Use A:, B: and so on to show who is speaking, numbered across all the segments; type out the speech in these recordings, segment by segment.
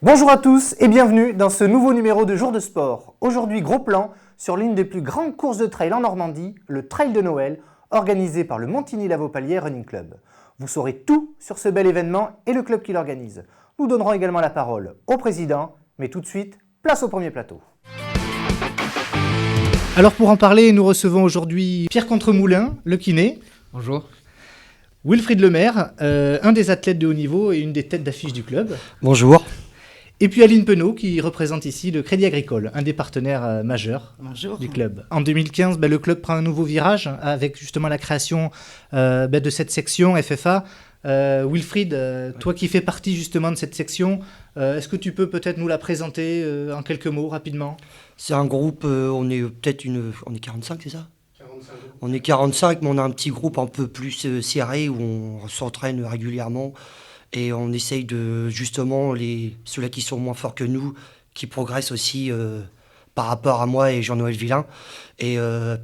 A: Bonjour à tous et bienvenue dans ce nouveau numéro de Jour de Sport. Aujourd'hui, gros plan sur l'une des plus grandes courses de trail en Normandie, le Trail de Noël, organisé par le Montigny-Lavopalier Running Club. Vous saurez tout sur ce bel événement et le club qui l'organise. Nous donnerons également la parole au président, mais tout de suite, place au premier plateau. Alors pour en parler, nous recevons aujourd'hui Pierre Contremoulin, le kiné.
B: Bonjour.
A: Wilfried Lemaire, un des athlètes de haut niveau et une des têtes d'affiche du club.
C: Bonjour.
A: Et puis Aline Penaud qui représente ici le Crédit Agricole, un des partenaires majeurs du club. En 2015, le club prend un nouveau virage avec justement la création de cette section FFA. Wilfried, toi qui fais partie justement de cette section, est-ce que tu peux peut-être nous la présenter en quelques mots rapidement ?
C: C'est un groupe, on est 45, c'est ça ? 45. On est 45, mais on a un petit groupe un peu plus serré où on s'entraîne régulièrement. Et on essaye de, justement, ceux-là qui sont moins forts que nous, qui progressent aussi par rapport à moi et Jean-Noël Villain, et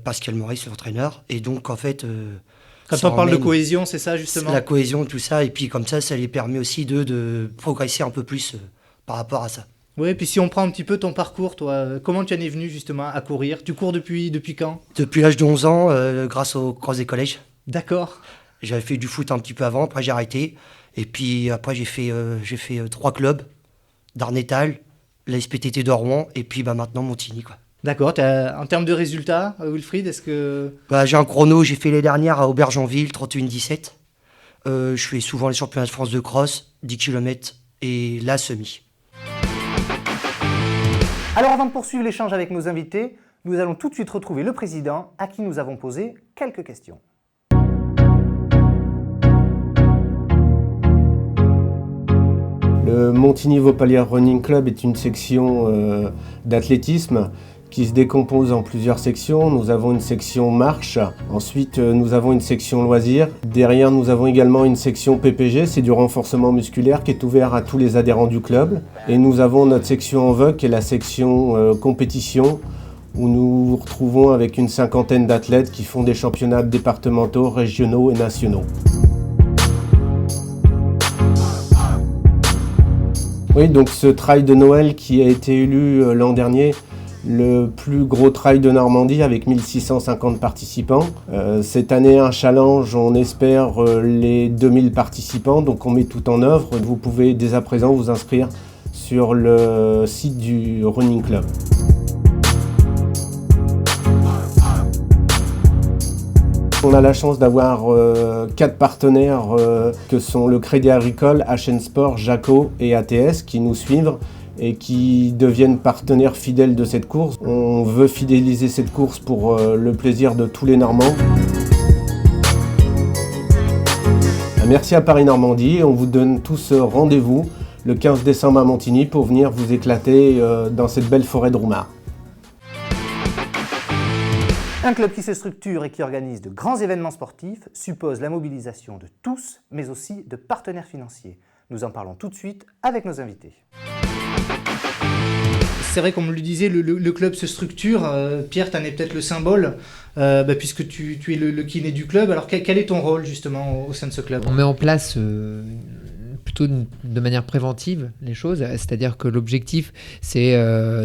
C: Pascal Maurice, l'entraîneur. Et donc, en fait...
A: Quand on parle de cohésion, c'est ça, justement ?
C: La cohésion, tout ça. Et puis, comme ça les permet aussi de progresser un peu plus par rapport à ça.
A: Oui, et puis si on prend un petit peu ton parcours, toi, comment tu en es venu, justement, à courir ? Tu cours depuis quand ?
C: Depuis l'âge de 11 ans, grâce au cross des collèges.
A: D'accord.
C: J'avais fait du foot un petit peu avant, après j'ai arrêté. Et puis après j'ai fait 3 clubs, Darnétal, la SPTT de Rouen et puis maintenant Montigny, quoi.
A: D'accord, en termes de résultats, Wilfried, est-ce que...
C: J'ai un chrono, j'ai fait les dernières à Aubergenville, 31-17. Je fais souvent les championnats de France de cross, 10 km et la semi.
A: Alors avant de poursuivre l'échange avec nos invités, nous allons tout de suite retrouver le président à qui nous avons posé quelques questions.
D: Le Montigny-Lavopalier Running Club est une section d'athlétisme qui se décompose en plusieurs sections. Nous avons une section marche, ensuite nous avons une section loisirs. Derrière nous avons également une section PPG, c'est du renforcement musculaire qui est ouvert à tous les adhérents du club. Et nous avons notre section en vogue qui est la section compétition où nous nous retrouvons avec une 50aine d'athlètes qui font des championnats départementaux, régionaux et nationaux. Oui, donc ce trail de Noël qui a été élu l'an dernier le plus gros trail de Normandie avec 1650 participants. Cette année, un challenge, on espère les 2000 participants, donc on met tout en œuvre. Vous pouvez dès à présent vous inscrire sur le site du Running Club. On a la chance d'avoir 4 partenaires que sont le Crédit Agricole, HN Sport, Jaco et ATS qui nous suivent et qui deviennent partenaires fidèles de cette course. On veut fidéliser cette course pour le plaisir de tous les Normands. Merci à Paris-Normandie, on vous donne tous rendez-vous le 15 décembre à Montigny pour venir vous éclater dans cette belle forêt de Roumare.
A: Un club qui se structure et qui organise de grands événements sportifs suppose la mobilisation de tous, mais aussi de partenaires financiers. Nous en parlons tout de suite avec nos invités. C'est vrai, comme on le disait, le club se structure. Pierre, tu en es peut-être le symbole, puisque tu es le kiné du club. Alors quel est ton rôle justement au sein de ce club ?
B: On met en place plutôt de manière préventive les choses, c'est-à-dire que l'objectif c'est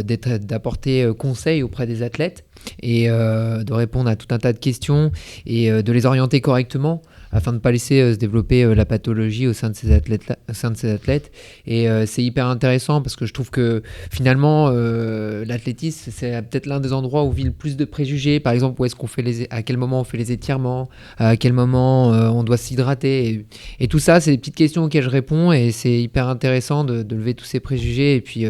B: d'apporter conseil auprès des athlètes et de répondre à tout un tas de questions et de les orienter correctement afin de ne pas laisser se développer la pathologie au sein de ces athlètes. Et c'est hyper intéressant parce que je trouve que finalement l'athlétisme c'est peut-être l'un des endroits où vit le plus de préjugés. Par exemple, à quel moment on fait les étirements, à quel moment on doit s'hydrater et tout ça, c'est des petites questions auxquelles je réponds et c'est hyper intéressant de lever tous ces préjugés et puis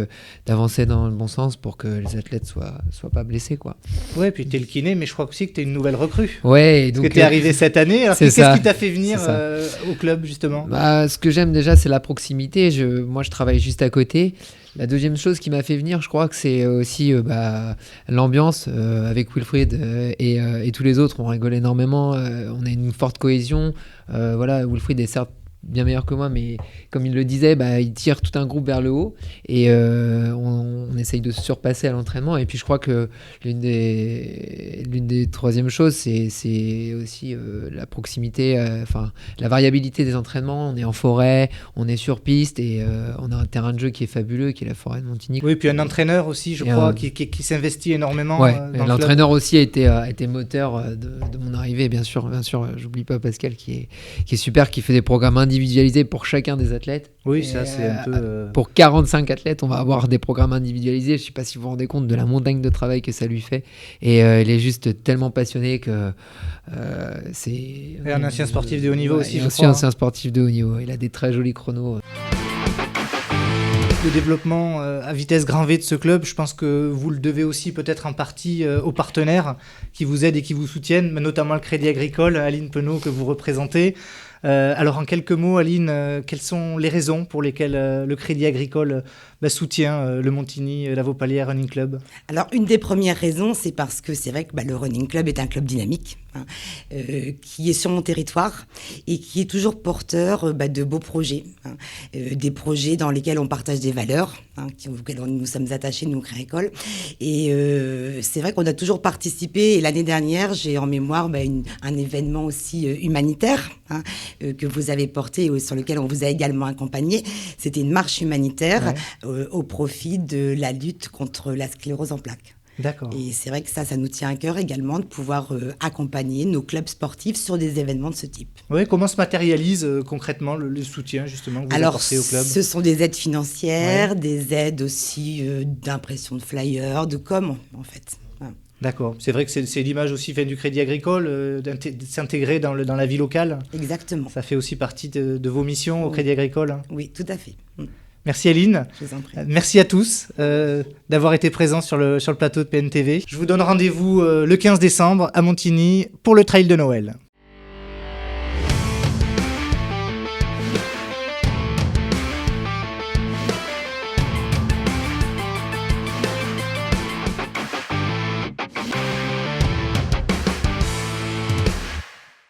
B: d'avancer dans le bon sens pour que les athlètes soient pas blessés, quoi.
A: Ouais, puis t'es le kiné, mais je crois aussi que t'es une nouvelle recrue.
B: Ouais,
A: donc, parce que t'es arrivé cette année. Alors qu'est-ce qui t'a fait venir au club justement ?
B: Ce que j'aime déjà, c'est la proximité. Moi, je travaille juste à côté. La deuxième chose qui m'a fait venir, je crois que c'est aussi l'ambiance avec Wilfried et tous les autres. On rigole énormément. On a une forte cohésion. Wilfried est certes bien meilleur que moi, mais comme il le disait, il tire tout un groupe vers le haut et on essaye de se surpasser à l'entraînement. Et puis je crois que l'une des troisièmes choses, c'est aussi la proximité, la variabilité des entraînements. On est en forêt, on est sur piste et on a un terrain de jeu qui est fabuleux, qui est la forêt de Montigny.
A: Oui, puis un entraîneur aussi, je crois, qui s'investit énormément.
B: Ouais,
A: dans
B: l'entraîneur aussi a été moteur de mon arrivée, bien sûr. J'oublie pas Pascal qui est super, qui fait des programmes individualisés pour chacun des athlètes.
A: Oui, ça c'est un peu...
B: Pour 45 athlètes, on va avoir des programmes individualisés. Je sais pas si vous vous rendez compte de la montagne de travail que ça lui fait. Et il est juste tellement passionné que c'est...
A: Et un ancien sportif de haut niveau aussi, je crois.
B: Un ancien sportif de haut niveau. Il a des très jolis chronos.
A: Le développement à vitesse grand V de ce club, je pense que vous le devez aussi peut-être en partie aux partenaires qui vous aident et qui vous soutiennent, mais notamment le Crédit Agricole, Aline Penaud, que vous représentez. Alors en quelques mots, Aline, quelles sont les raisons pour lesquelles le Crédit Agricole soutient le Montigny Lavopalière Running Club?
E: Alors une des premières raisons, c'est parce que c'est vrai que le Running Club est un club dynamique qui est sur mon territoire et qui est toujours porteur de beaux projets, des projets dans lesquels on partage des valeurs, auxquelles nous sommes attachés, nous, Crédit Agricole. Et c'est vrai qu'on a toujours participé. Et l'année dernière, j'ai en mémoire un événement aussi humanitaire que vous avez porté et sur lequel on vous a également accompagné. C'était une marche humanitaire au profit de la lutte contre la sclérose en plaques.
A: D'accord.
E: Et c'est vrai que ça nous tient à cœur également de pouvoir accompagner nos clubs sportifs sur des événements de ce type.
A: Oui, comment se matérialise concrètement le soutien justement que vous apportez au club?
E: Ce sont des aides financières, des aides aussi d'impression de flyers, de com en fait.
A: D'accord. C'est vrai que c'est l'image aussi du Crédit Agricole, de s'intégrer dans la vie locale.
E: Exactement.
A: Ça fait aussi partie de vos missions au Crédit Agricole.
E: Oui, tout à fait.
A: Merci Aline.
E: Je vous en prie.
A: Merci à tous d'avoir été présents sur le plateau de PNTV. Je vous donne rendez-vous le 15 décembre à Montigny pour le trail de Noël.